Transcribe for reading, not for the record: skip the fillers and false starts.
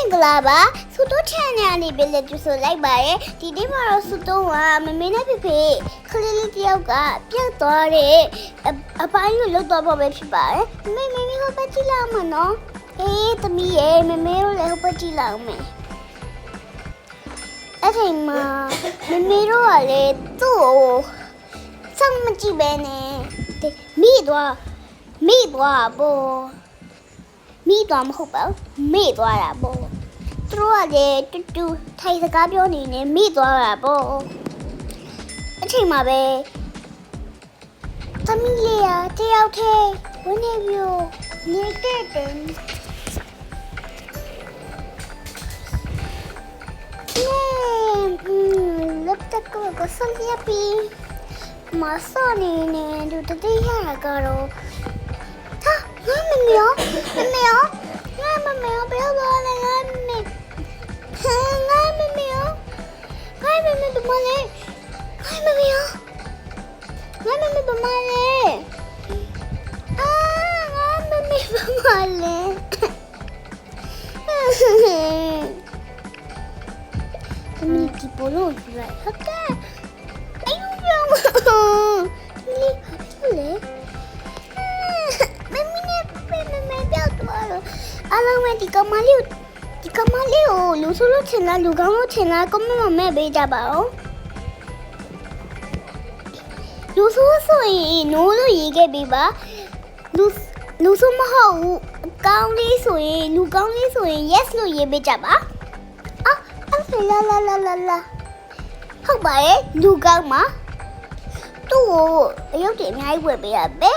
င်္ဂလာပါစုတိုးချန်နယ်လေးပဲလက်ကျဆိုလိုက်ပါရဲ့ဒီနေ့မှာတော့စုတိုးကမမေနဲ့ဖေဖေခလေးလေးတယောက်ကပြတ်သွားတဲ့အပိုင်းကိုလုတ်သွားဖို့ပဲဖြစ်ပါတယ်မေဟိုဘက်ကြည့်လောက်မနော်အေးသမီးရဲ့မေတို့လည်းဟိုဘက်ကြည့်လောက်မယ်အဲ့ဒီမှာမေတို့ကလည်းသူ့ကိုစောင့်မကြည့်ပဲနဲ့မိသွားပေါ့မိသွားမဟုတ်ပါဘူးမေ့သွားတာပေါ့သူတို့ကလည်းတူထိုင်စကားပြောနေနေမိသွားတာပေါ့အချိန်မှာပဲသမီးလေးကတယောက်တည်းဝင်နေပြီနေတဲ့တယ်လက်တက်ကဆောင်းရပြီမဆောင်းနေတူတတိယရကတော့ဟာငါမမေရောဘယ်လိုလဲငါမမေဘမလေးအာငါမမေဘမလေးသမီးဒီဘလို့ပြလိုက်ဟုတ်ကဲ့အေးရောမလေးလေမပြောက်သွားတော့အားလုံးပဲဒီကမလေးကိုလူဆိုးလို့ချင်လားလူကောင်းလို့ချင်လားကမမမဲ့ပေးကြပါဦးလူဆိုးဆိုရင်နိုးလို့ရေးခဲ့ပေးပါလူဆိုးမဟုတ်ဘူးကောင်းလေးဆိုရင်လူကောင်းလေးဆိုရင် yes လို့ရေးပေးကြပါအဲ့လာဟုတ်ပါရဲ့လူကောင်းမှာသူ့ကိုအယုတ်တွေအများကြီးဝယ်ပေးရပဲ